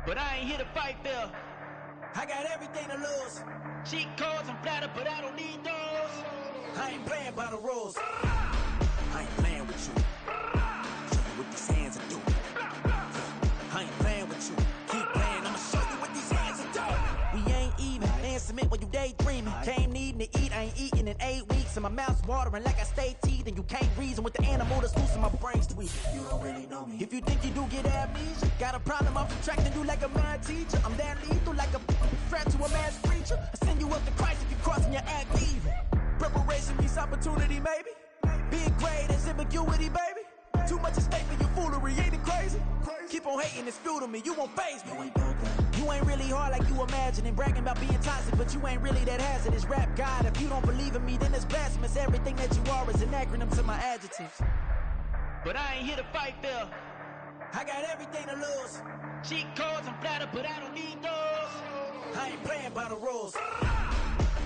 but I ain't here to fight fair. I got everything to lose. Cheat codes, I'm flattered, but I don't need those. I ain't playing by the rules. I ain't playing with you. Show you what these hands are doing. I ain't playing with you. Keep playing, I'ma show you what these hands are doing. We ain't even. They submit when you daydreaming. Came needing to eat, I ain't eating in 8 weeks. And my mouth's watering like I stay teeth. And you can't reason with the animal that's loose in my brain's tweet. You don't really know me. If you think you do get amnesia, got a problem, I'm subtracting you like a mad teacher. I'm that lethal like a threat to a mass preacher. I send you up to Christ if you crossing your act evil. Preparation meets opportunity, maybe. Big grade is ambiguity, baby. Too much at stake for your foolery, ain't it crazy? Keep on hating, it's fuel to me, you won't phase me. You ain't really hard like you imagine and bragging about being toxic, but you ain't really that hazardous. Rap God, if you don't believe in me, then it's blasphemous. Everything that you are is an acronym to my adjectives. But I ain't here to fight fair. I got everything to lose. Cheat codes, I'm flattered, but I don't need those. I ain't playing by the rules.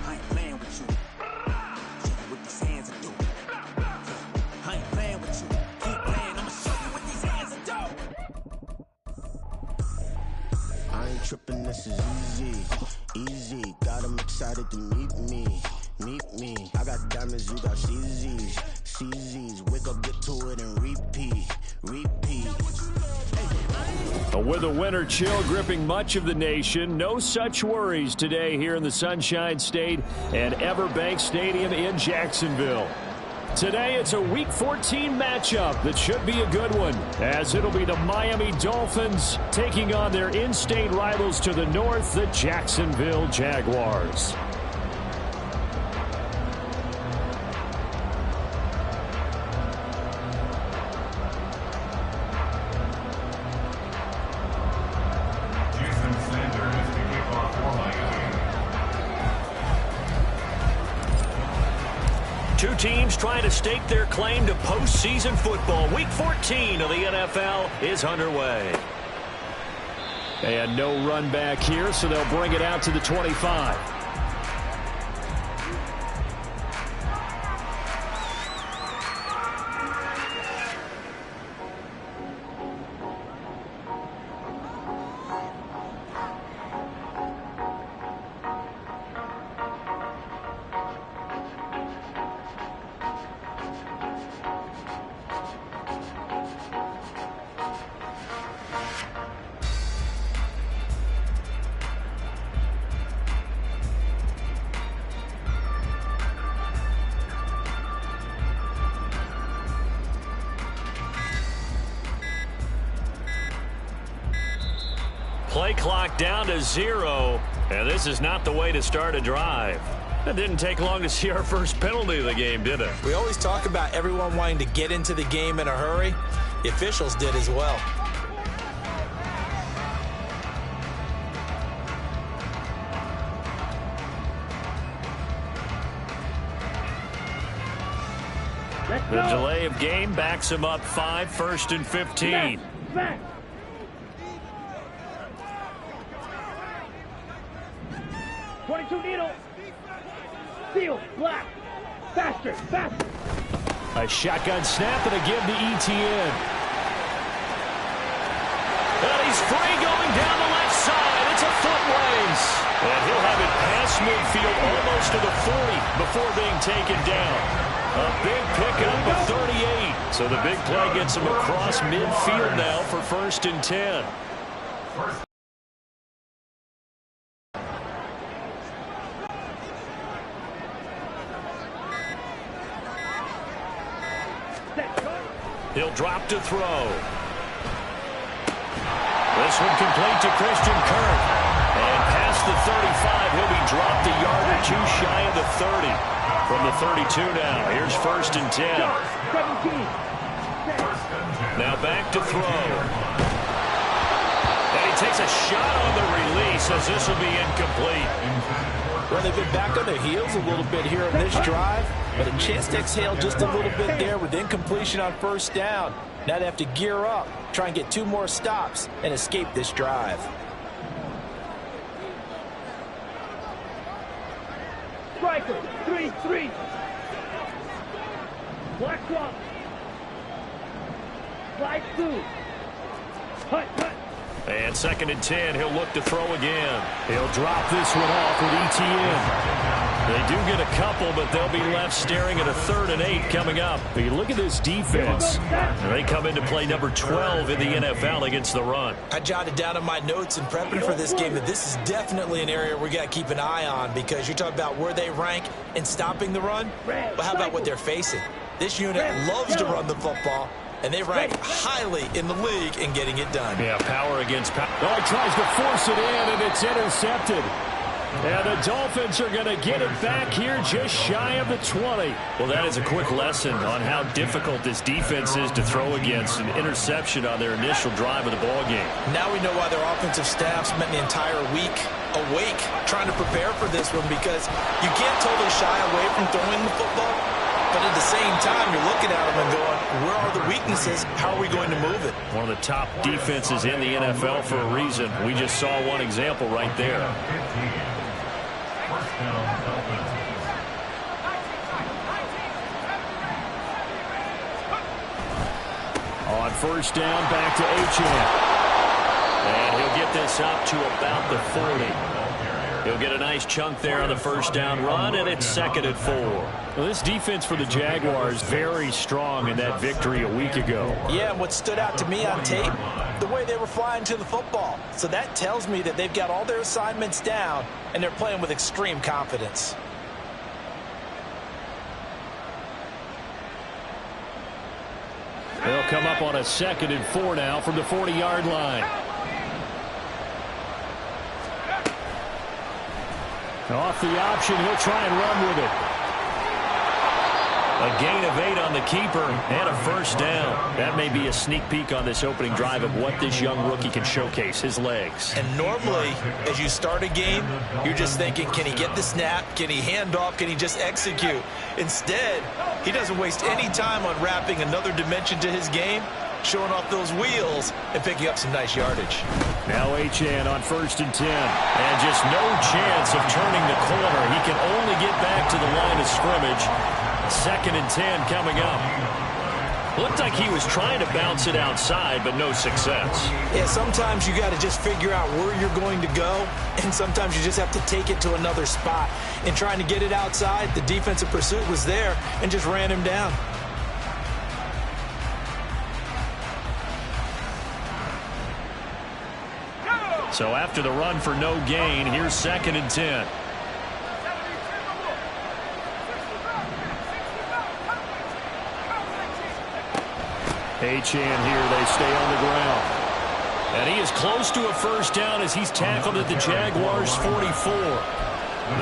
I ain't playing with you. Show you what these hands are doing. I ain't playing with you. Keep playing, I'ma show you what these hands are doing. I ain't tripping, this is easy, easy. Got 'em excited to meet me. I got diamonds, you got CZs. Wake up, get to it, and repeat. With a winter chill gripping much of the nation, no such worries today here in the Sunshine State and Everbank Stadium in Jacksonville. Today, it's a Week 14 matchup that should be a good one, as it'll be the Miami Dolphins taking on their in-state rivals to the north, the Jacksonville Jaguars. Two teams trying to stake their claim to postseason football. Week 14 of the NFL is underway. And no run back here, so they'll bring it out to the 25. Play clock down to 0, and this is not the way to start a drive. It didn't take long to see our first penalty of the game, did it? We always talk about everyone wanting to get into the game in a hurry. The officials did as well. The delay of game backs him up 5, 1st and 15. Back. 22 needle. Seal. Black. Faster. A shotgun snap and a give to ETN. And he's free going down the left side. It's a foot race. And he'll have it past midfield almost to the 40 before being taken down. A big pickup of 38. So the big play gets him across midfield now for 1st and 10. He'll drop to throw. This one complete to Christian Kirk. And past the 35, he'll be dropped a yard or two shy of the 30. From the 32 now, here's 1st and 10. Now back to throw. And he takes a shot on the release as this will be incomplete. Well, they've been back on their heels a little bit here in this drive, but a chance to exhale just a little bit there with incompletion on 1st down. Now they have to gear up, try and get 2 more stops, and escape this drive. Striker. 3-3. Black swap. Slide through. Hut. And 2nd and 10, he'll look to throw again. He'll drop this one off with ETN. They do get a couple, but they'll be left staring at a 3rd and 8 coming up. But you look at this defense. They come into play number 12 in the NFL against the run. I jotted down in my notes in prepping for this game that this is definitely an area we got to keep an eye on, because you're talking about where they rank in stopping the run. But how about what they're facing? This unit loves to run the football, and they rank highly in the league in getting it done. Yeah, power against power. Oh, he tries to force it in, and it's intercepted. And the Dolphins are going to get it back here just shy of the 20. Well, that is a quick lesson on how difficult this defense is to throw against. An interception on their initial drive of the ballgame. Now we know why their offensive staff spent the entire week awake trying to prepare for this one, because you can't totally shy away from throwing the football. But at the same time, you're looking at them and going, where are the weaknesses? How are we going to move it? One of the top defenses in the NFL for a reason. We just saw one example right there. On 1st down, back to H.N. And he'll get this up to about the 40. He'll get a nice chunk there on the 1st down run, and it's 2nd and 4. Well, this defense for the Jaguars very strong in that victory a week ago. Yeah, and what stood out to me on tape, the way they were flying to the football. So that tells me that they've got all their assignments down, and they're playing with extreme confidence. They'll come up on a 2nd and 4 now from the 40-yard line. Off the option, he'll try and run with it. A gain of 8 on the keeper and a 1st down. That may be a sneak peek on this opening drive of what this young rookie can showcase, his legs. And normally, as you start a game, you're just thinking, can he get the snap? Can he hand off? Can he just execute? Instead, he doesn't waste any time on wrapping another dimension to his game, showing off those wheels and picking up some nice yardage. Now H.N. on 1st and 10. And just no chance of turning the corner. He can only get back to the line of scrimmage. 2nd and 10 coming up. Looked like he was trying to bounce it outside, but no success. Yeah, sometimes you got to just figure out where you're going to go, and sometimes you just have to take it to another spot. In trying to get it outside, the defensive pursuit was there and just ran him down. So after the run for no gain, here's 2nd and 10. H.N. here, they stay on the ground. And he is close to a 1st down as he's tackled at the Jaguars' 44.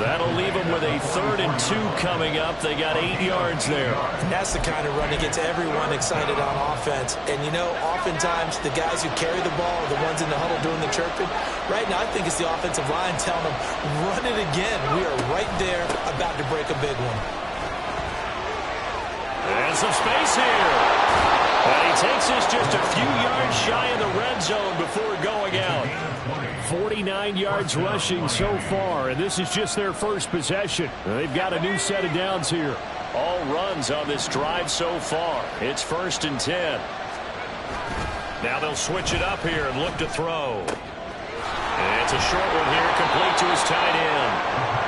That'll leave him with a 3rd and 2 coming up. They got 8 yards there. And that's the kind of run that gets everyone excited on offense. And, you know, oftentimes the guys who carry the ball are the ones in the huddle doing the chirping. Right now, I think it's the offensive line telling them, run it again. We are right there about to break a big one. And some space here. And he takes this just a few yards shy of the red zone before going out. 49 yards rushing so far, and this is just their first possession. They've got a new set of downs here. All runs on this drive so far. It's 1st and 10. Now they'll switch it up here and look to throw. And it's a short one here, complete to his tight end.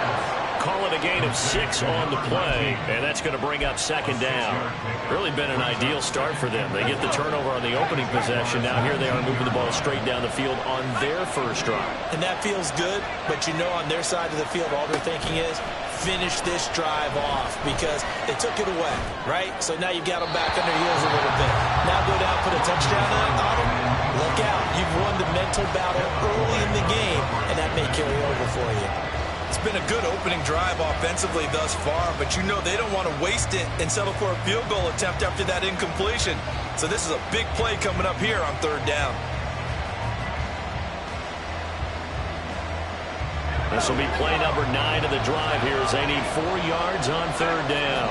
Call it a gain of 6 on the play, and that's going to bring up 2nd down. Really been an ideal start for them. They get the turnover on the opening possession. Now here they are moving the ball straight down the field on their first drive. And that feels good, but you know on their side of the field all they're thinking is finish this drive off because they took it away, right? So now you've got them back on their heels a little bit. Now go down, put a touchdown on them. Look out. You've won the mental battle early in the game, and that may carry over for you. It's been a good opening drive offensively thus far, but you know they don't want to waste it and settle for a field goal attempt after that incompletion. So this is a big play coming up here on 3rd down. This will be play number 9 of the drive here as they need 4 yards on 3rd down.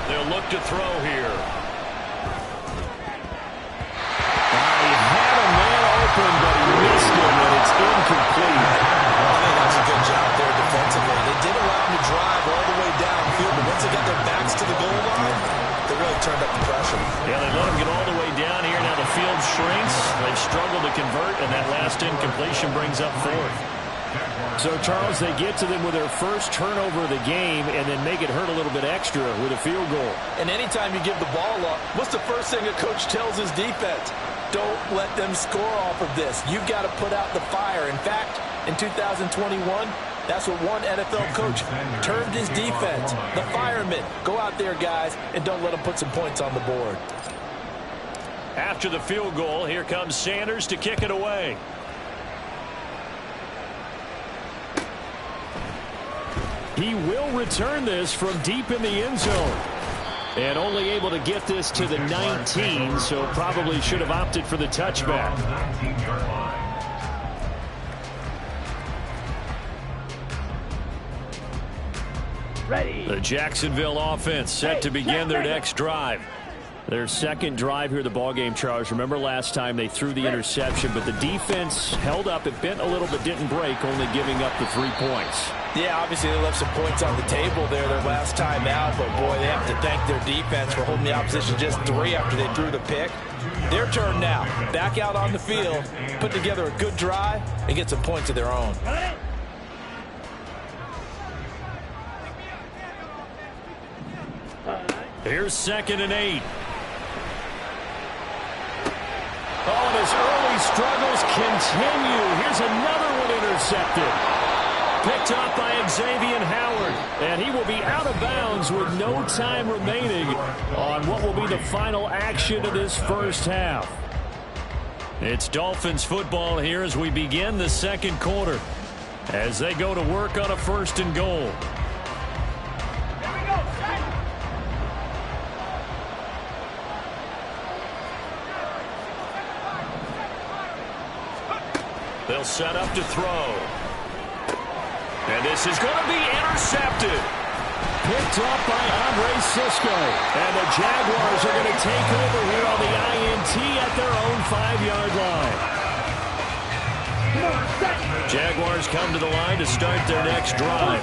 They'll look to throw here. But he missed him, and it's incomplete. I think that's a good job there defensively. They did allow him to drive all the way down turned up the pressure. Yeah, they let him get all the way down here. Now the field shrinks. They've struggled to convert, and that last incompletion brings up fourth. So, Charles, they get to them with their first turnover of the game and then make it hurt a little bit extra with a field goal. And anytime you give the ball up, what's the first thing a coach tells his defense? Don't let them score off of this. You've got to put out the fire. In fact, in 2021, that's what one NFL coach termed his defense. The firemen. Go out there, guys, and don't let them put some points on the board. After the field goal, here comes Sanders to kick it away. He will return this from deep in the end zone. And only able to get this to the 19, so probably should have opted for the touchback. Ready. The Jacksonville offense set to begin their next drive. Their second drive here, the ballgame, Charles. Remember last time they threw the interception, but the defense held up. It bent a little but didn't break, only giving up the 3 points. Yeah, obviously they left some points on the table there their last time out, but boy, they have to thank their defense for holding the opposition just 3 after they threw the pick. Their turn now. Back out on the field, put together a good drive, and get some points of their own. Here's 2nd and 8. Oh, and his early struggles continue. Here's another one intercepted. Picked up by Xavier Howard. And he will be out of bounds with no time remaining on what will be the final action of this first half. It's Dolphins football here as we begin the second quarter, as they go to work on a 1st and goal. They'll set up to throw. And this is going to be intercepted. Picked up by Andre Sisco. And the Jaguars are going to take over here on the INT at their own 5-yard line. Jaguars come to the line to start their next drive.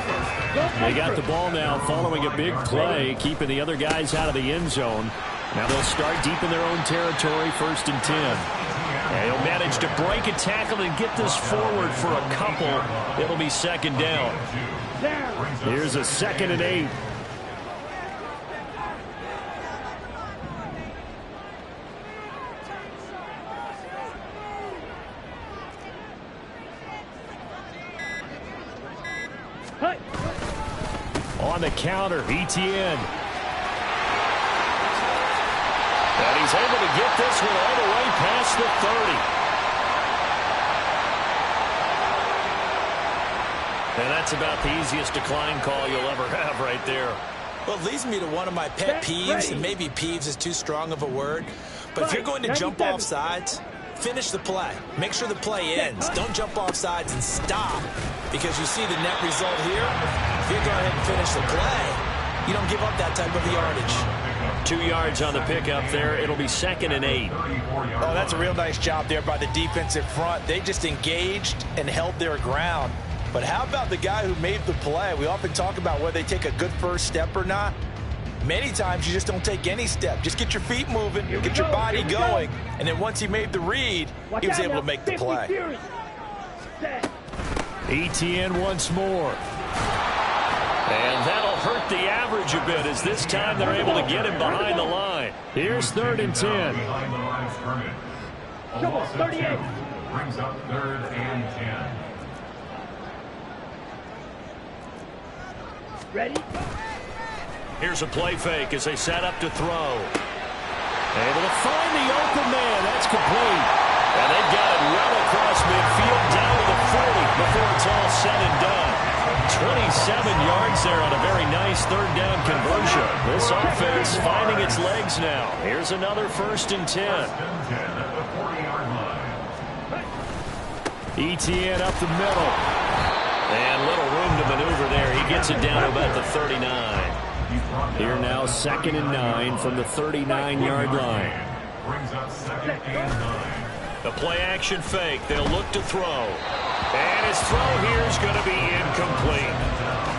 They got the ball now following a big play, keeping the other guys out of the end zone. Now they'll start deep in their own territory, 1st and 10. And he'll manage to break a tackle and get this forward for a couple. It'll be 2nd down. Here's a 2nd and 8. On the counter, Etienne. And he's able to get this one all the way past the 30. And that's about the easiest decline call you'll ever have right there. Well, it leads me to one of my pet peeves, and maybe peeves is too strong of a word. But if you're going to jump off sides, finish the play. Make sure the play ends. Don't jump off sides and stop, because you see the net result here. If you go ahead and finish the play, you don't give up that type of yardage. 2 yards on the pickup there. It'll be 2nd and 8. Oh, that's a real nice job there by the defensive front. They just engaged and held their ground. But how about the guy who made the play? We often talk about whether they take a good first step or not. Many times you just don't take any step. Just get your feet moving, get your body going, and then once he made the read, he was able to make the play. Etienne once more. And that'll hurt the average a bit, as this time they're able to get him behind the line. Here's 3rd and 10. Come on, 38. Brings up 3rd and 10. Ready? Here's a play fake as they set up to throw. Able to find the open man. That's complete. And they've got it well across midfield down to the 40 before it's all said and done. 27 yards there on a very nice 3rd down conversion. This offense finding its legs now. Here's another 1st and 10. Etienne up the middle. And little room to maneuver there. He gets it down to about the 39. Here now 2nd and 9 from the 39-yard line. Brings up 2nd and 9. The play action fake. They'll look to throw. And his throw here is going to be incomplete.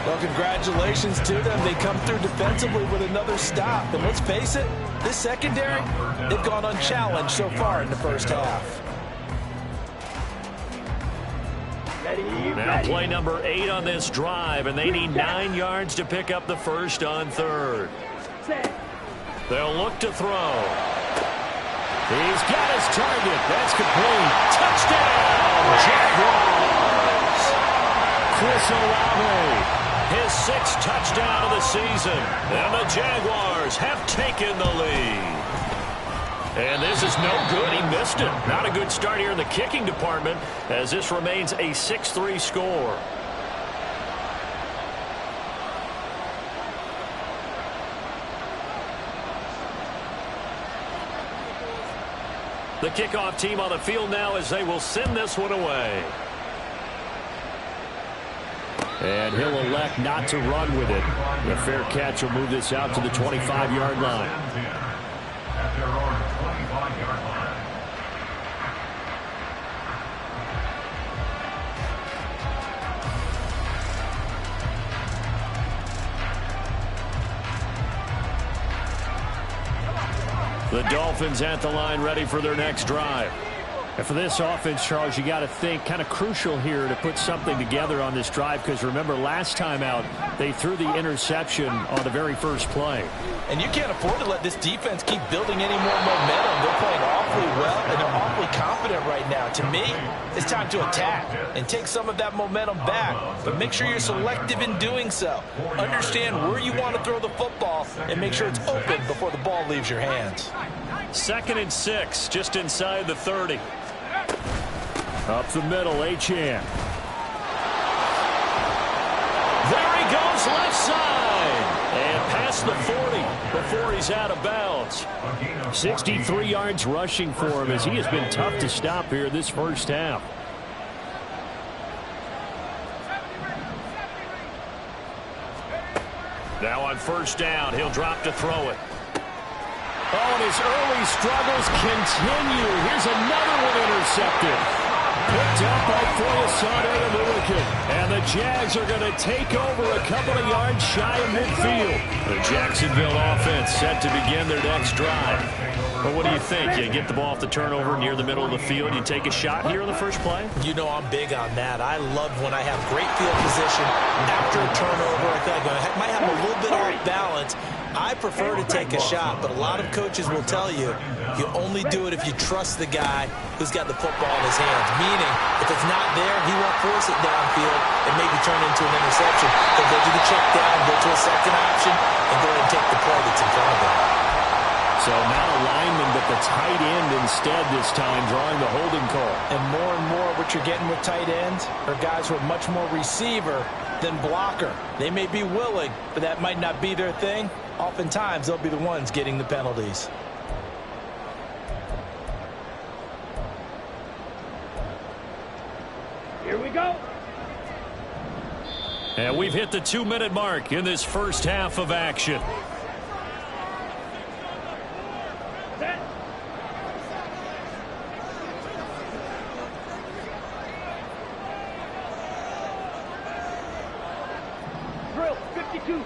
Well, congratulations to them. They come through defensively with another stop. And let's face it, this secondary, they've gone unchallenged so far in the first half. Now play number 8 on this drive, and they need 9 yards to pick up the first on third. They'll look to throw. He's got his target. That's complete. Touchdown, Jaguars. Chris Olave, his 6th touchdown of the season. And the Jaguars have taken the lead. And this is no good. He missed it. Not a good start here in the kicking department as this remains a 6-3 score. The kickoff team on the field now as they will send this one away. And he'll elect not to run with it. The fair catch will move this out to the 25-yard line. At their own 25-yard line. The Dolphins at the line ready for their next drive. And for this offense, Charles, you got to think kind of crucial here to put something together on this drive because remember last time out they threw the interception on the very first play. And you can't afford to let this defense keep building any more momentum. They're playing awfully well and they're awfully confident right now. To me, it's time to attack and take some of that momentum back. But make sure you're selective in doing so. Understand where you want to throw the football and make sure it's open before the ball leaves your hands. 2nd and 6, just inside the 30. Up the middle, Achane. There he goes, left side. And past the 40 before he's out of bounds. 63 yards rushing for him as he has been tough to stop here this first half. Now on first down, he'll drop to throw it. Oh, and his early struggles continue. Here's another one intercepted. Picked up by Foyesade American. And the Jags are going to take over a couple of yards shy of midfield. The Jacksonville offense set to begin their next drive. But what do you think? You get the ball off the turnover near the middle of the field. You take a shot here on the first play? You know I'm big on that. I love when I have great field position after a turnover. I feel like I might have a little bit off balance. I prefer to take a shot, but a lot of coaches will tell you you only do it if you trust the guy who's got the football in his hands. Meaning, if it's not there, he won't force it downfield and maybe turn into an interception. He'll go to the check down, go to a second option, and go ahead and take the play that's in front of him. So not a lineman, but the tight end instead this time, drawing the holding call. And more what you're getting with tight ends are guys who are much more receiver than blocker. They may be willing, but that might not be their thing. Oftentimes, they'll be the ones getting the penalties. Here we go. And we've hit the 2-minute mark in this first half of action. Set. Drill 52.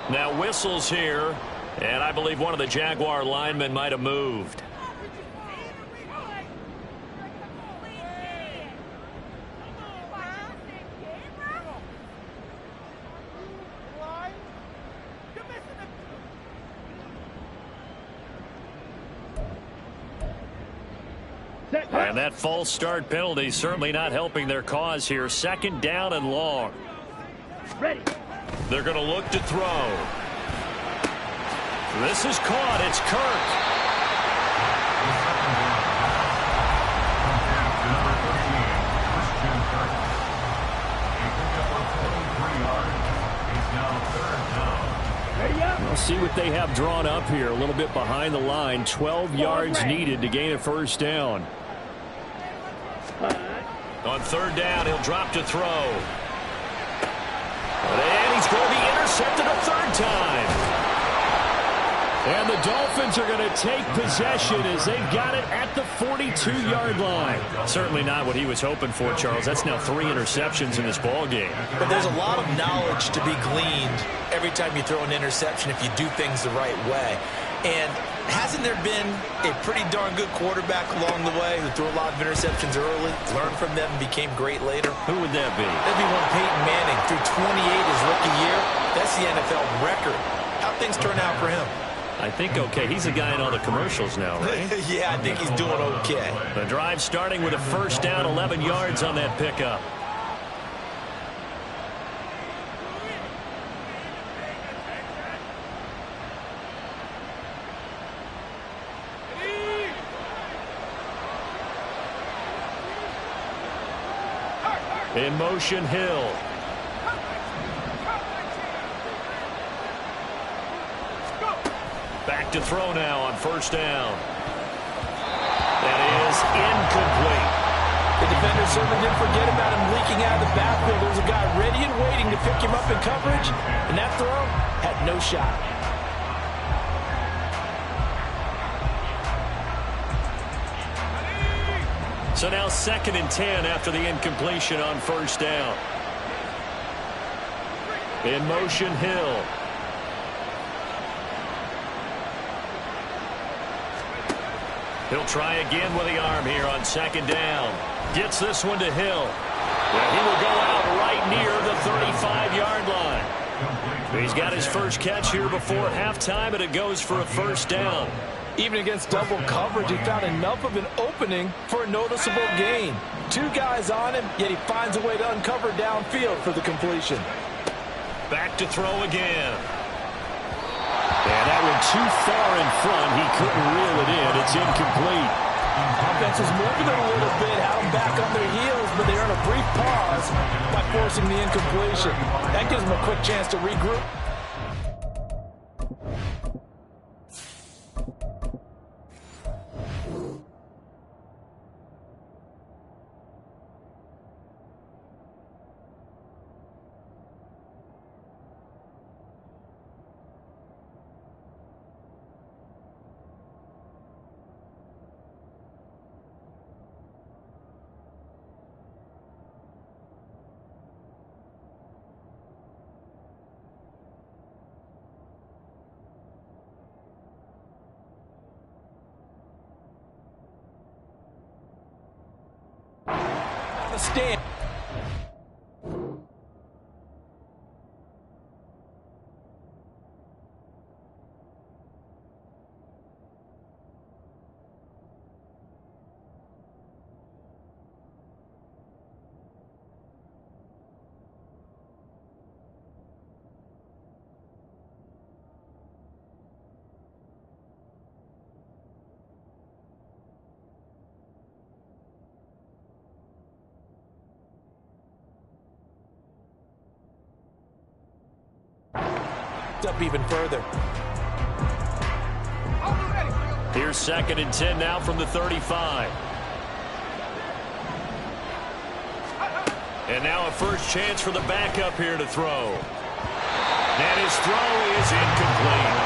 Now whistles here, and I believe one of the Jaguar linemen might have moved. And that false start penalty certainly not helping their cause here. 2nd down and long. Ready. They're going to look to throw. This is caught. It's Kirk. We'll see what they have drawn up here. A little bit behind the line. 12 yards needed to gain a first down. On 3rd down, he'll drop to throw. And he's going to be intercepted a 3rd time. And the Dolphins are going to take possession as they've got it at the 42-yard line. Certainly not what he was hoping for, Charles. That's now 3 interceptions in this ball game. But there's a lot of knowledge to be gleaned every time you throw an interception if you do things the right way. And hasn't there been a pretty darn good quarterback along the way who threw a lot of interceptions early, learned from them, and became great later? Who would that be? That'd be one Peyton Manning. Threw 28 his rookie year. That's the NFL record. How'd things turn out for him? I think okay. He's the guy in all the commercials now, right? Yeah, I think he's doing okay. The drive starting with a first down, 11 yards on that pickup. In motion, Hill. Back to throw now on first down. That is incomplete. The defender certainly didn't forget about him leaking out of the backfield. There's a guy ready and waiting to pick him up in coverage, and that throw had no shot. So now 2nd and 10 after the incompletion on first down. In motion, Hill. He'll try again with the arm here on 2nd down. Gets this one to Hill. And he will go out right near the 35-yard line. He's got his first catch here before halftime, and it goes for a first down. Even against double coverage, he found enough of an opening for a noticeable gain. 2 guys on him, yet he finds a way to uncover downfield for the completion. Back to throw again. And that one too far in front. He couldn't reel it in. It's incomplete. Offense was moving it a little bit, had them back on their heels, but they earn a brief pause by forcing the incompletion. That gives them a quick chance to regroup. Stand. Up even further. Here's 2nd and 10 now from the 35. And now a first chance for the backup here to throw. And his throw is incomplete.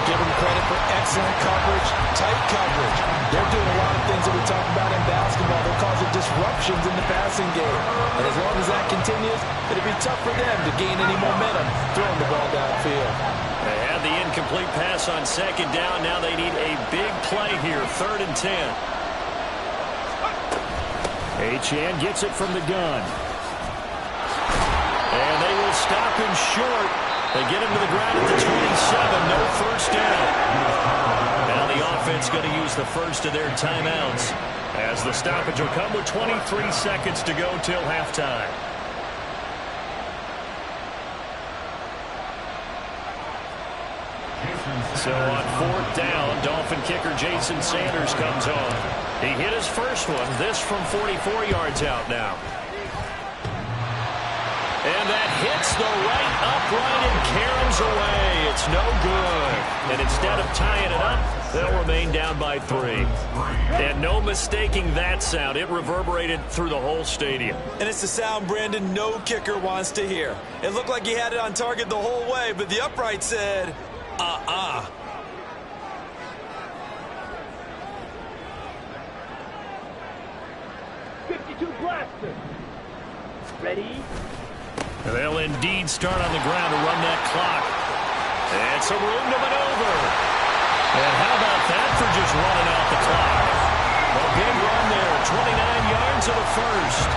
Give him credit for excellent coverage, tight coverage. They're doing a lot of things that we talk about in basketball. They're causing disruptions in the passing game. And as long as that continues, it'll be tough for them to gain any momentum throwing the ball downfield. They had the incomplete pass on 2nd down. Now they need a big play here, 3rd and 10. Achane gets it from the gun. And they will stop him short. They get him to the ground at the 27. No first down. Now the offense going to use the first of their timeouts as the stoppage will come with 23 seconds to go till halftime. So on 4th down, Dolphin kicker Jason Sanders comes on. He hit his first one, this from 44 yards out now. And that hits the right upright and caroms away. It's no good. And instead of tying it up, they'll remain down by 3. And no mistaking that sound. It reverberated through the whole stadium. And it's the sound, Brandon, no kicker wants to hear. It looked like he had it on target the whole way, but the upright said, 52 blaster. Ready? They'll indeed start on the ground to run that clock. And some room to maneuver. And how about that for just running out the clock? A big run there, 29 yards of the first.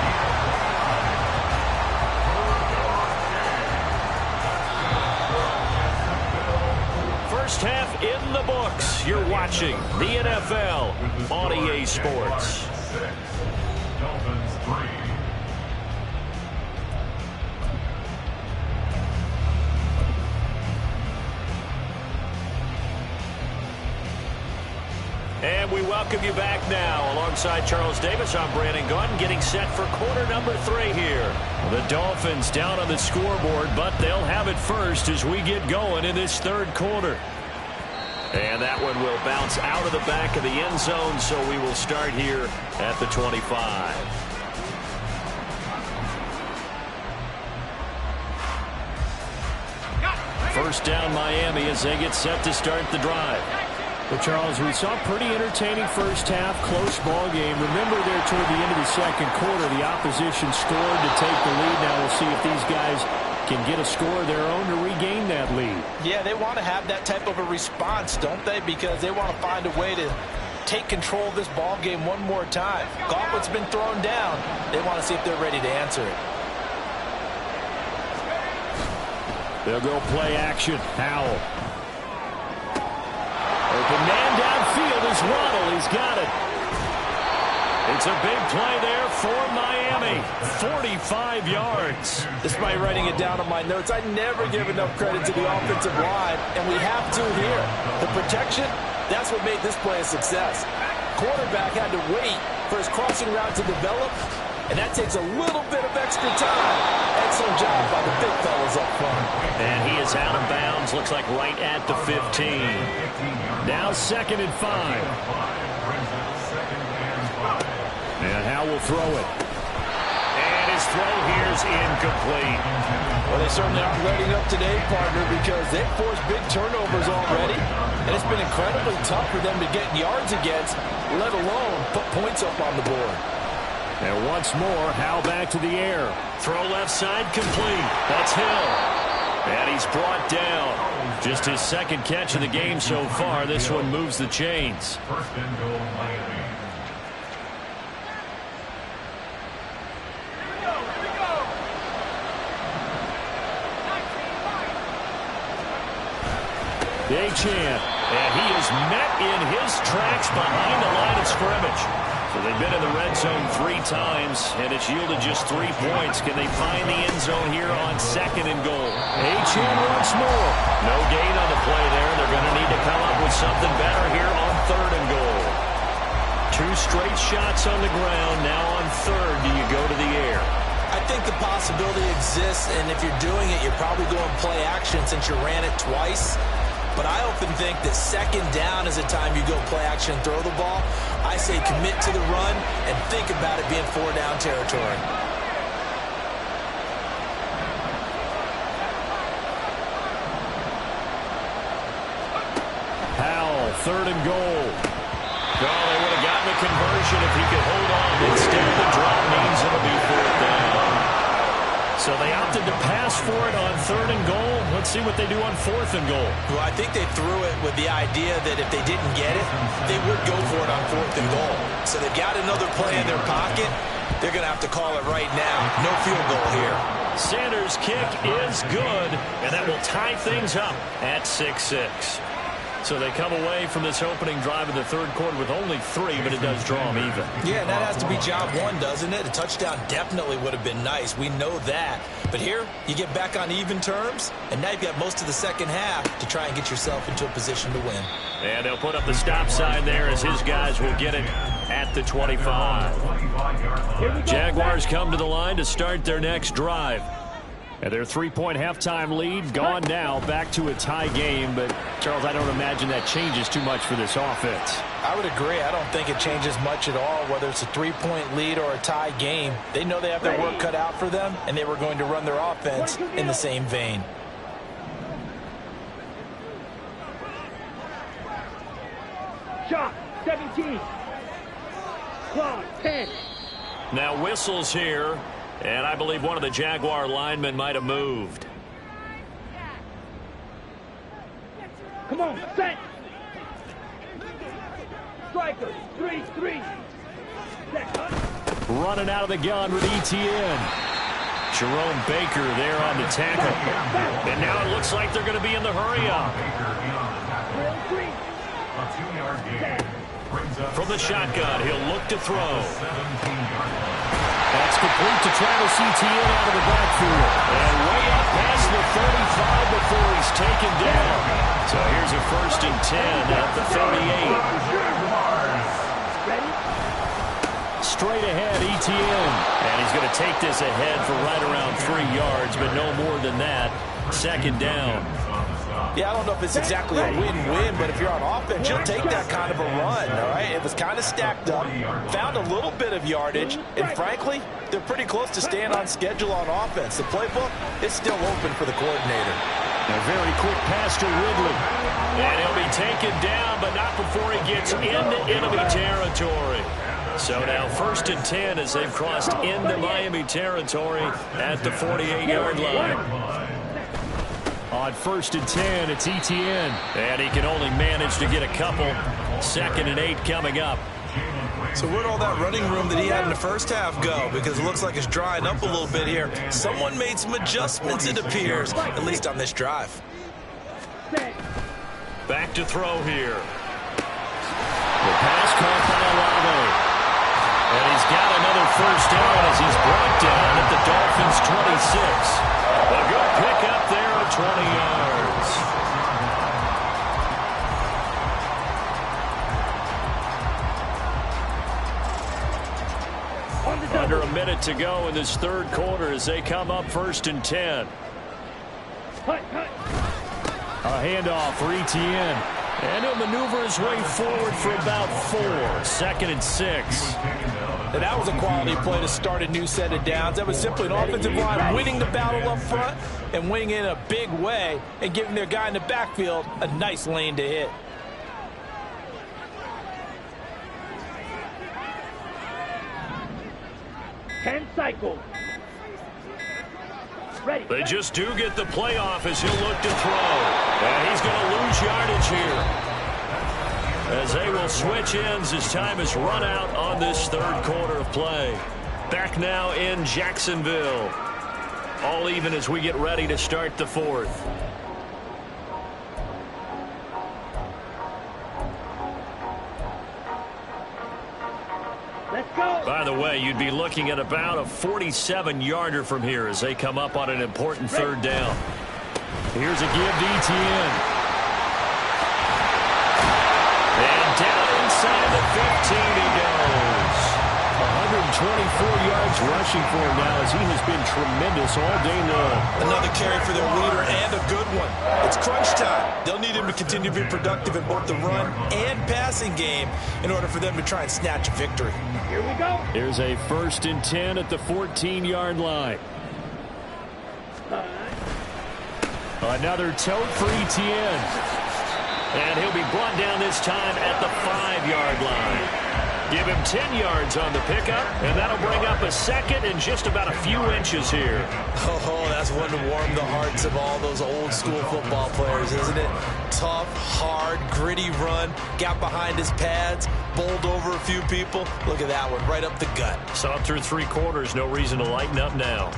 First half in the books. You're watching the NFL on EA Sports. Dolphins 3. And we welcome you back now. Alongside Charles Davis, I'm Brandon Gunn, getting set for quarter number 3 here. The Dolphins down on the scoreboard, but they'll have it first as we get going in this third quarter. And that one will bounce out of the back of the end zone, so we will start here at the 25. First down Miami as they get set to start the drive. Well, Charles, we saw a pretty entertaining first half, close ball game. Remember there toward the end of the second quarter, the opposition scored to take the lead. Now we'll see if these guys can get a score of their own to regain that lead. Yeah, they want to have that type of a response, don't they? Because they want to find a way to take control of this ball game one more time. Gauntlet's been thrown down. They want to see if they're ready to answer it. They'll go play action. Howell. Open man downfield is Waddle. He's got it. It's a big play there for Miami. 45 yards. Despite writing it down on my notes, I never give enough credit to the offensive line, and we have to here. The protection, that's what made this play a success. Quarterback had to wait for his crossing route to develop, and that takes a little bit of extra time. Excellent job by the big fellas up front. And he is out of bounds, looks like right at the 15. Now 2nd and 5. And Howell will throw it. And his throw here is incomplete. Well, they certainly aren't letting up today, partner, because they've forced big turnovers already. And it's been incredibly tough for them to get yards against, let alone put points up on the board. And once more, Howell back to the air. Throw left side complete. That's Hill. And he's brought down. Just his second catch of the game so far. This one moves the chains. First and goal, Miami. Achane. And he is met in his tracks behind the line of scrimmage. So they've been in the red zone 3 times, and it's yielded just 3 points. Can they find the end zone here on 2nd and goal? Achane once more. No gain on the play there. They're going to need to come up with something better here on 3rd and goal. 2 straight shots on the ground. Now on 3rd, do you go to the air? I think the possibility exists, and if you're doing it, you're probably going play action since you ran it twice. But I often think that 2nd down is a time you go play action and throw the ball. I say commit to the run and think about it being 4-down territory. Howell, 3rd and goal. Oh, they would have gotten a conversion if he could hold on. Instead, the draw means it'll be 4th down. So they opted to pass for it on 3rd and goal. Let's see what they do on 4th and goal. Well, I think they threw it with the idea that if they didn't get it, they would go for it on 4th and goal. So they've got another play in their pocket. They're going to have to call it right now. No field goal here. Sanders' kick is good, and that will tie things up at 6-6. So they come away from this opening drive of the 3rd quarter with only 3, but it does draw them even. Yeah, and that has to be job 1, doesn't it? A touchdown definitely would have been nice. We know that. But here, you get back on even terms, and now you've got most of the second half to try and get yourself into a position to win. And they'll put up the stop sign there as his guys will get it at the 25. Jaguars come to the line to start their next drive. And their 3-point halftime lead gone now, back to a tie game. But, Charles, I don't imagine that changes too much for this offense. I would agree. I don't think it changes much at all, whether it's a 3-point lead or a tie game. They know they have their work cut out for them, and they were going to run their offense in the same vein. Shot, 17. Clock, 10. Now whistles here, and I believe one of the Jaguar linemen might have moved. Come on, set. Striker, 3-3. Running out of the gun with Etienne. Jerome Baker there on the tackle. And now it looks like they're going to be in the hurry-up. From the shotgun, he'll look to throw. That's complete to Travis Etienne out of the backfield. And way up past the 35 before he's taken down. So here's a 1st and 10 at the 38. Straight ahead, Etienne. And he's going to take this ahead for right around 3 yards, but no more than that. 2nd down. Yeah, I don't know if it's exactly a win-win, but if you're on offense, you'll take that kind of a run, all right? It was kind of stacked up, found a little bit of yardage, and frankly, they're pretty close to staying on schedule on offense. The playbook is still open for the coordinator. A very quick pass to Ridley. And he'll be taken down, but not before he gets into enemy territory. So now 1st and 10 as they've crossed into Miami territory at the 48-yard line. On 1st and 10, it's Etienne. And he can only manage to get a couple. 2nd and 8 coming up. So where'd all that running room that he had in the first half go? Because it looks like it's drying up a little bit here. Someone made some adjustments, it appears, at least on this drive. Back to throw here. The pass caught by Olave. And he's got another 1st down as he's brought down at the Dolphins' 26. A good pickup there at 20 yards. Under a minute to go in this 3rd quarter as they come up 1st and 10. A handoff for Etienne. And he'll maneuver his way forward for about 4. 2nd and 6. And that was a quality play to start a new set of downs. That was simply an offensive line winning the battle up front and winning in a big way and giving their guy in the backfield a nice lane to hit. Ten cycles. Ready. They just do get the playoff as he'll look to throw. And he's going to lose yardage here. As they will switch ends as time is run out on this 3rd quarter of play. Back now in Jacksonville. All even as we get ready to start the 4th. Let's go. By the way, you'd be looking at about a 47-yarder from here as they come up on an important 3rd down. Here's a give to Etienne. And down inside the 15 he goes. 124 yards rushing for him now as he has been tremendous all day long. Another carry for their leader and a good one. It's crunch time. They'll need him to continue to be productive in both the run and passing game in order for them to try and snatch a victory. Here we go. Here's a 1st and 10 at the 14-yard line. Another tote for Etienne. And he'll be brought down this time at the 5-yard line. Give him 10 yards on the pickup, and that'll bring up a 2nd and just about a few inches here. Oh, that's one to warm the hearts of all those old school football players, isn't it? Tough, hard, gritty run, got behind his pads, bowled over a few people. Look at that one, right up the gut. Saw it through 3 quarters, no reason to lighten up now.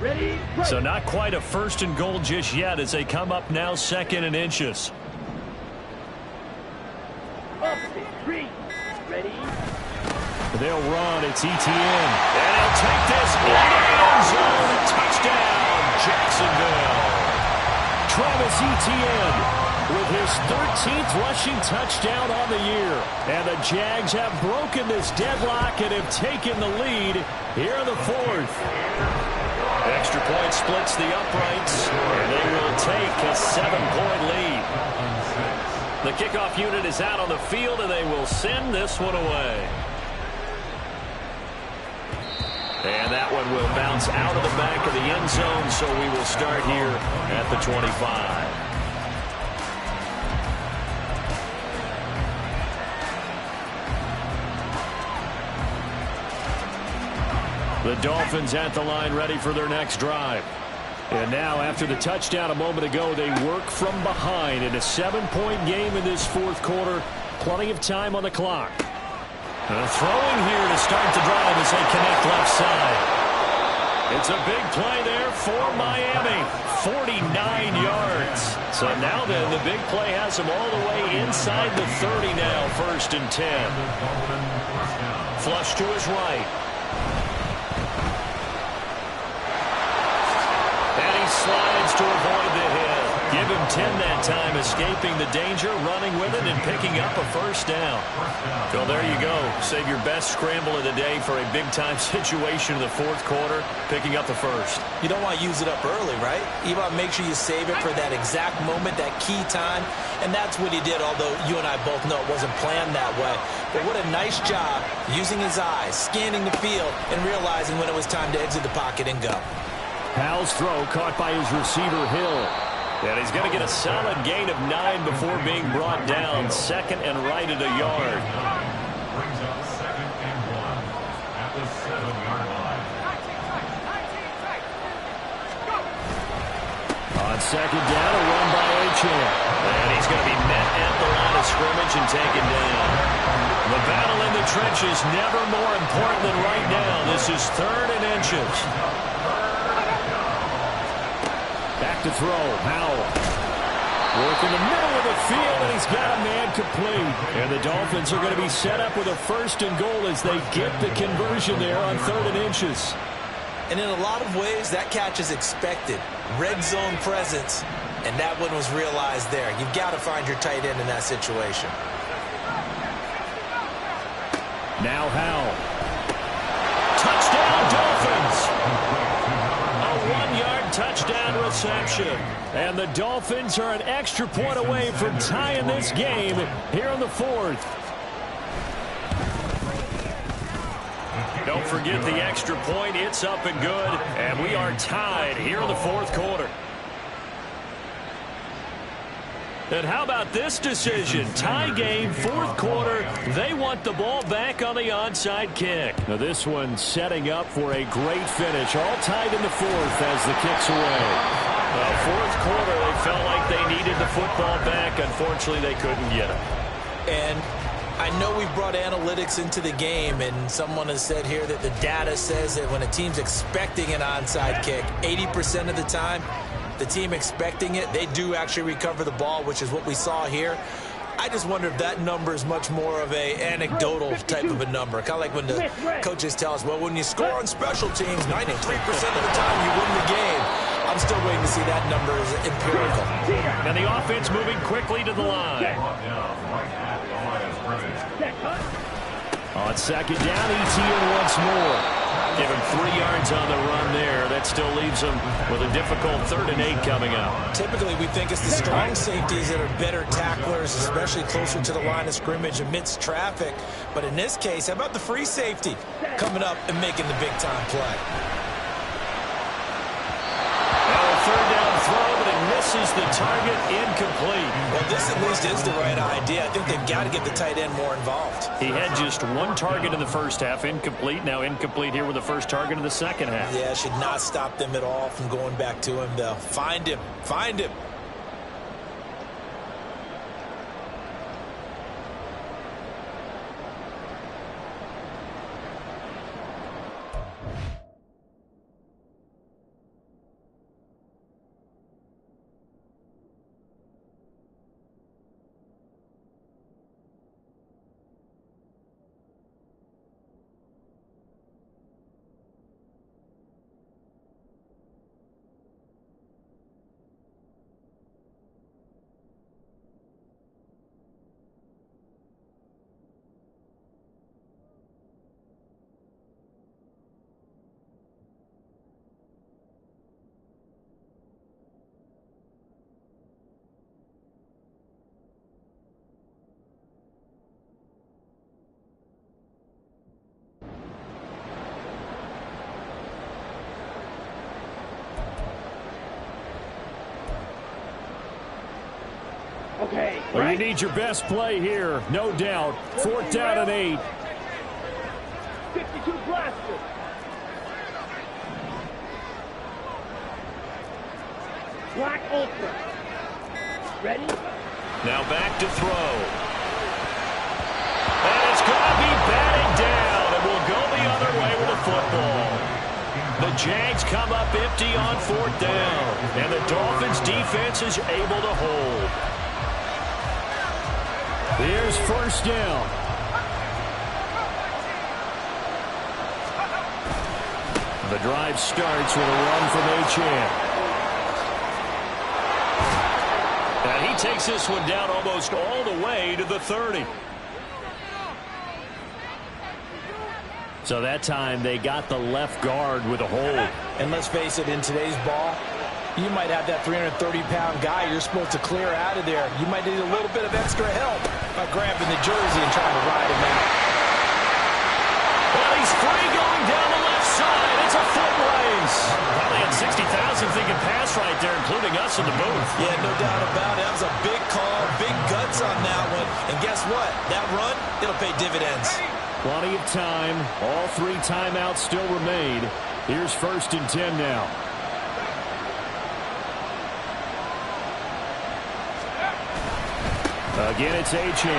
Ready. So not quite a 1st and goal just yet as they come up now 2nd and inches. Up 3. Ready. They'll run. It's Etienne. And he'll take this into the end zone. Touchdown, Jacksonville. Travis Etienne with his 13th rushing touchdown on the year. And the Jags have broken this deadlock and have taken the lead here in the 4th. Extra point splits the uprights, and they will take a 7-point lead. The kickoff unit is out on the field, and they will send this one away. And that one will bounce out of the back of the end zone, so we will start here at the 25. The Dolphins at the line ready for their next drive. And now, after the touchdown a moment ago, they work from behind in a 7-point game in this fourth quarter. Plenty of time on the clock. Throwing here to start the drive as they connect left side. It's a big play there for Miami. 49 yards. So now then, the big play has them all the way inside the 30 now, 1st and 10. Flush to his right. Slides to avoid the hit. Give him 10 that time, escaping the danger, running with it, and picking up a 1st down. Well, there you go. Save your best scramble of the day for a big-time situation in the fourth quarter, picking up the 1st. You don't want to use it up early, right? You want to make sure you save it for that exact moment, that key time, and that's what he did, although you and I both know it wasn't planned that way. But what a nice job using his eyes, scanning the field, and realizing when it was time to exit the pocket and go. Powell's throw caught by his receiver, Hill. And he's going to get a solid gain of 9 before being brought down. 2nd and right at a yard. Brings up 2nd and 1 at the 7-yard line. On 2nd down, a run by Achane. And he's going to be met at the line of scrimmage and taken down. The battle in the trenches never more important than right now. This is 3rd and inches. Back to throw. Powell. Work in the middle of the field, and he's got a man complete. And the Dolphins are going to be set up with a 1st and goal as they get the conversion there on 3rd and inches. And in a lot of ways, that catch is expected. Red zone presence, and that one was realized there. You've got to find your tight end in that situation. Now Howell. Touchdown, Dolphins! A 1-yard touchdown reception. And the Dolphins are an extra point away from tying this game here in the 4th. Don't forget the extra point. It's up and good. And we are tied here in the 4th quarter. And how about this decision? Tie game, 4th quarter. They want the ball back on the onside kick. Now this one setting up for a great finish. All tied in the 4th as the kick's away. Well, 4th quarter, they felt like they needed the football back. Unfortunately, they couldn't get it. And I know we've brought analytics into the game, and someone has said here that the data says that when a team's expecting an onside kick, 80% of the time, the team expecting it, they do actually recover the ball, which is what we saw here. I just wonder if that number is much more of a anecdotal type of a number. Kind of like when the coaches tell us, well, when you score on special teams, 93% of the time you win the game. I'm still waiting to see that number as empirical. And the offense moving quickly to the line. On 2nd down, ETN once more. Give him 3 yards on the run there. That still leaves him with a difficult 3rd and 8 coming up. Typically, we think it's the strong safeties that are better tacklers, especially closer to the line of scrimmage amidst traffic. But in this case, how about the free safety coming up and making the big-time play? Now a 3rd down throw, but it misses the target, incomplete. Well, this at least is the right idea. I think they've got to get the tight end more involved. He had just 1 target in the first half, incomplete. Now incomplete here with the first target in the second half. Yeah, should not stop them at all from going back to him, though. Find him. Find him. Okay. Well, you need your best play here, no doubt. 4th down and 8. 52 blaster. Black Ultra. Ready? Now back to throw. And it's going to be batted down, and we'll go the other way with the football. The Jags come up empty on 4th down, and the Dolphins' defense is able to hold. Here's 1st down. The drive starts with a run from Achane. And he takes this one down almost all the way to the 30. So that time they got the left guard with a hold. And let's face it, in today's ball, you might have that 330-pound guy you're supposed to clear out of there. You might need a little bit of extra help by grabbing the jersey and trying to ride him out. Well, he's free going down the left side. It's a foot race. Probably had 60,000 thinking pass right there, including us in the booth. Yeah, no doubt about it. That was a big call, big guts on that one. And guess what? That run, it'll pay dividends. Plenty of time. All 3 timeouts still remain. Here's 1st and 10 now. Again, it's Achane.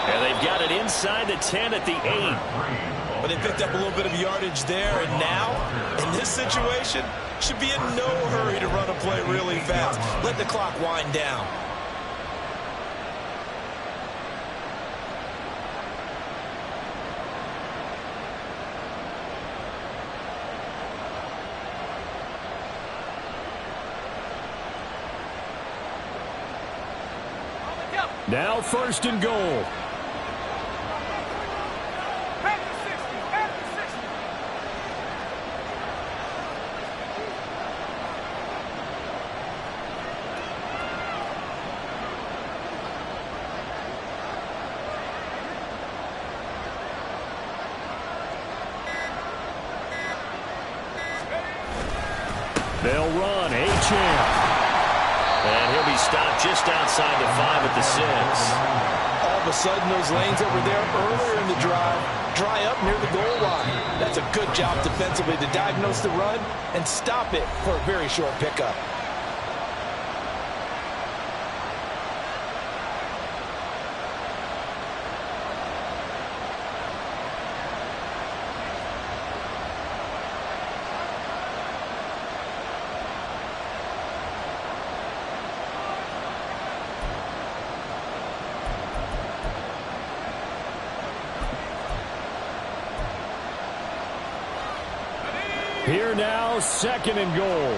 And they've got it inside the 10 at the 8. But they picked up a little bit of yardage there, and now, in this situation, should be in no hurry to run a play really fast. Let the clock wind down. Now 1st and goal. They'll run. Achane. And he'll be stopped just outside the 5 at the 6. All of a sudden, those lanes that were there earlier in the drive dry up near the goal line. That's a good job defensively to diagnose the run and stop it for a very short pickup. Here now, 2nd and goal.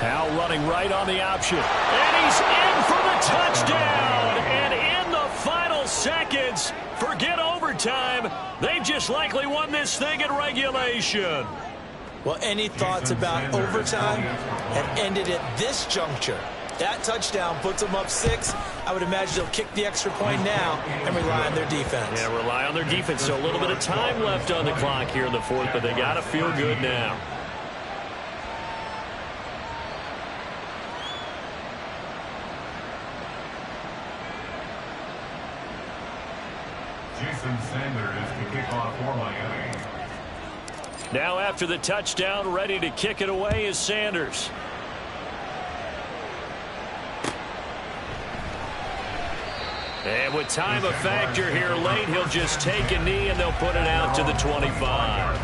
Now running right on the option. And he's in for the touchdown. And in the final seconds, forget overtime. They've just likely won this thing in regulation. Well, any thoughts about overtime have ended at this juncture. That touchdown puts them up 6. I would imagine they'll kick the extra point now and rely on their defense. Yeah, rely on their defense. So a little bit of time left on the clock here in the 4th, but they got to feel good now. Jason Sanders to kick off for Miami. Now after the touchdown, ready to kick it away is Sanders. And with time a factor here late, he'll just take a knee and they'll put it out to the 25.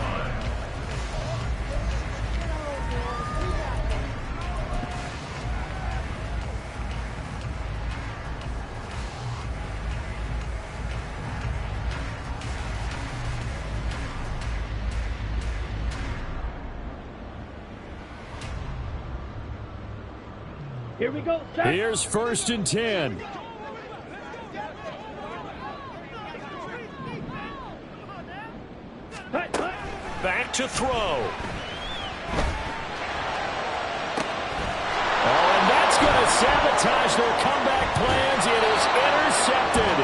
Here we go, sir. Here's 1st and 10. Back to throw. Oh, and that's going to sabotage their comeback plans. It is intercepted.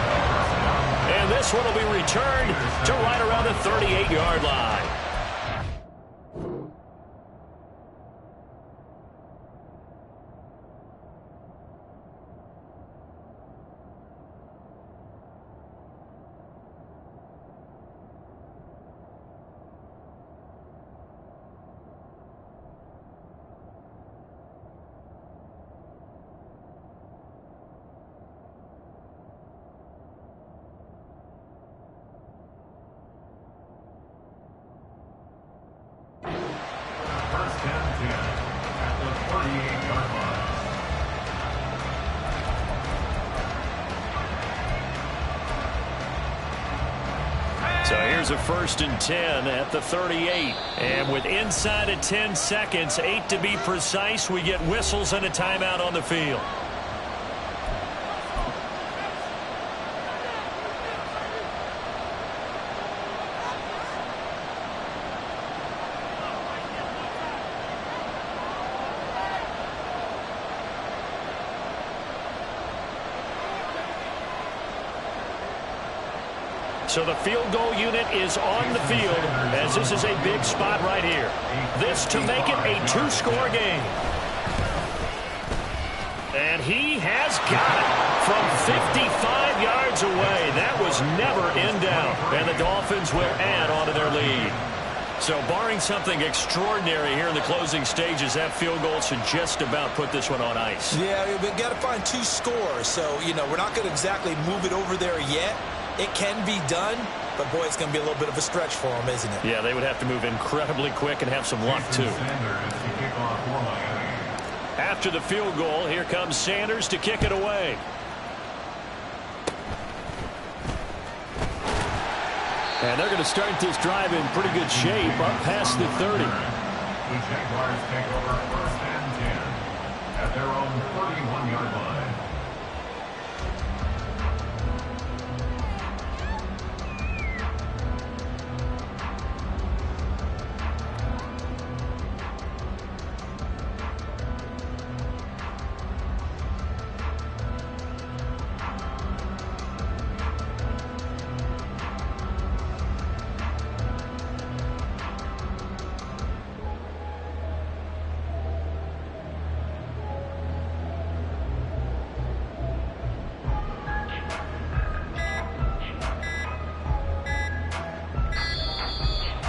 And this one will be returned to right around the 38-yard line. here's a 1st and 10 at the 38. And with inside of 10 seconds, 8 to be precise, we get whistles and a timeout on the field. So the field goal unit is on the field as this is a big spot right here. This to make it a 2-score game. And he has got it from 55 yards away. That was never in doubt. And the Dolphins will add on to their lead. So barring something extraordinary here in the closing stages, that field goal should just about put this one on ice. Yeah, we've got to find 2 scores. So, we're not going to exactly move it over there yet. It can be done, but, boy, it's going to be a little bit of a stretch for them, isn't it? Yeah, they would have to move incredibly quick and have some luck, too. After the field goal, here comes Sanders to kick it away. And they're going to start this drive in pretty good shape up past the 30. The Jaguars take over 1st and 10 at their own 31-yard line.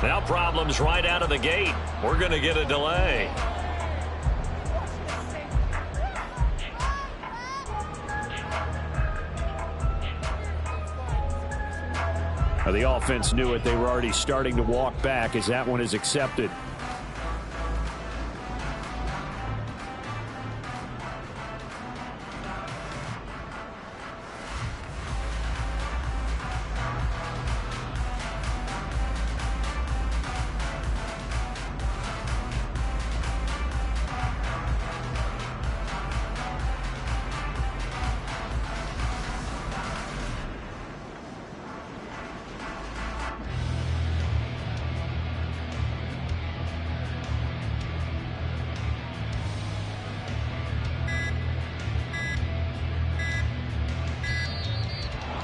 Now problems right out of the gate. We're going to get a delay. Now the offense knew it. They were already starting to walk back as that one is accepted.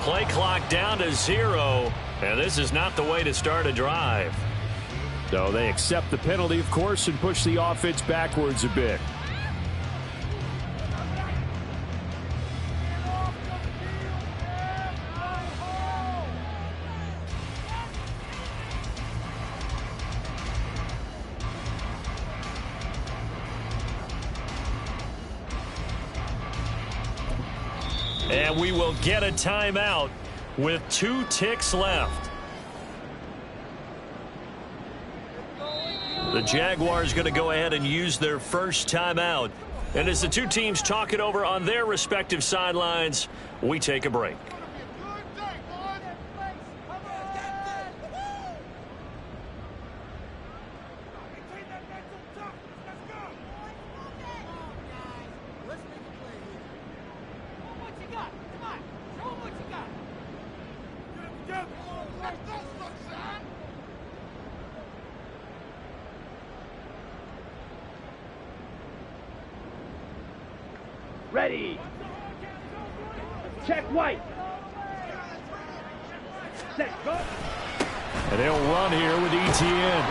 Play clock down to 0, and this is not the way to start a drive. So they accept the penalty, of course, and push the offense backwards a bit. And we will get a timeout with 2 ticks left. The Jaguars going to go ahead and use their first timeout. And as the 2 teams talk it over on their respective sidelines, we take a break. Ready. Check white. Set, go. And they'll run here with ETN.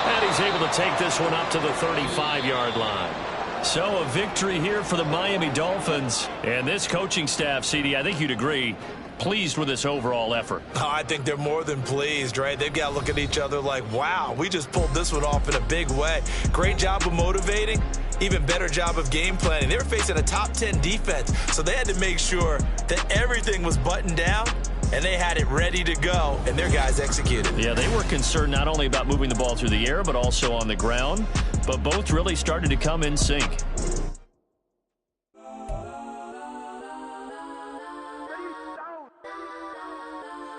And he's able to take this one up to the 35-yard line. So a victory here for the Miami Dolphins. And this coaching staff, CD, I think you'd agree, pleased with this overall effort. Oh, I think they're more than pleased, right? They've got to look at each other like, wow, we just pulled this one off in a big way. Great job of motivating. Even better job of game planning. They were facing a top 10 defense, so they had to make sure that everything was buttoned down, and they had it ready to go, and their guys executed. Yeah, they were concerned not only about moving the ball through the air, but also on the ground, but both really started to come in sync.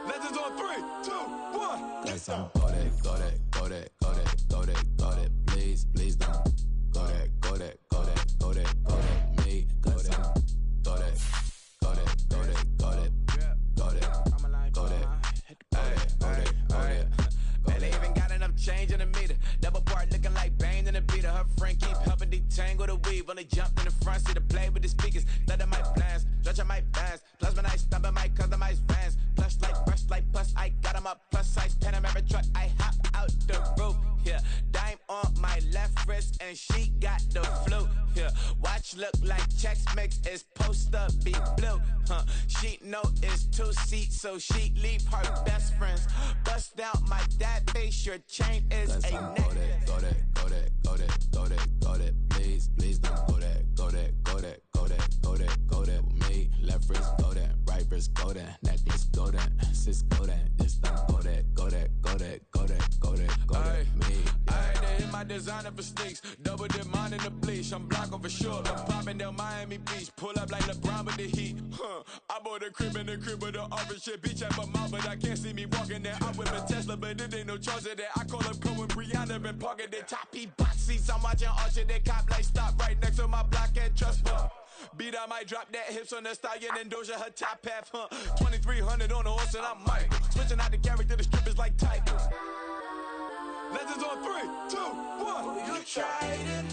Legends on 3, 2, that, go that, go that, go that, go that, go that, please, please don't. Go that, go that, go that, go that, go that, me, go that, go that, go that, go that, go that, go that, go that, go that. Man, they even got enough change in the meter. Double part looking like Bane in the beater. Her friend keep helping detangle the weave. Only jumped in the front seat to play with the speakers. Thunder my plans, stretching my bands. Plus when I stumble my customized vans. Plush like brush like plus I got 'em up. Plus size Panamera truck. I hop out the roof. Yeah, dime on my left wrist and she got the flu. Yeah, watch look like checks mix is post up be blue. She know it's 2 seats, so she leave her best friends. Bust down my dad face. Your chain is a necklace. Go that, go that, go that, go that, go that, please, please don't go that, go that, go that, go that, go that, go that with me. Left wrist go that, right wrist go that, necklace go that, sis go that, this don't go that, go that, go that, go that, go that, go that, me. I had to hit my designer for sneaks. Double dip mine in the bleach. I'm block over short. I'm popping down Miami Beach. Pull up like LeBron with the heat. I bought a crib in the crib with the orange shit. Beach at my mouth, but I can't see me walking there. I whip a Tesla, but it ain't no charge of that. I call up Cohen, Brianna, been parking the top box seats. I'm watching Archer, they cop like stop right next to my block at Trust Fund. Beat, I might drop that hips on the stallion and Doja her top half. 2300 on the horse and I'm Mike. Switching out the character, the strippers like Titan. Legends on 3, 2, 1. Oh, you tried it.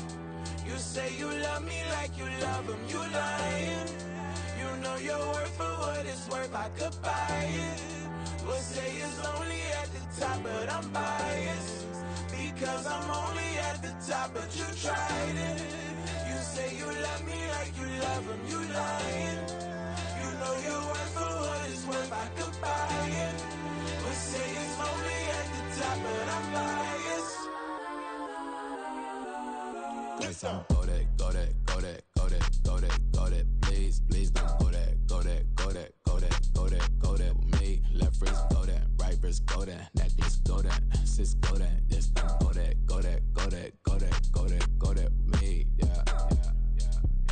You say you love me like you love him. You lying. You know your worth for what it's worth. I could buy it. We'll say it's only at the top, but I'm biased because I'm only at the top. But you tried it. You say you love me like you love him. You lying. You know your worth for what it's worth. I could buy it. We'll say it's only at the top, but I'm biased. Go that, go that, go that, go that, go that, go that, please, please don't go that, go that, go that, go that, go that, go that with me. Left wrist go that, right wrist go that, necklace go that, sis go that, this don't go that, go that, go that, go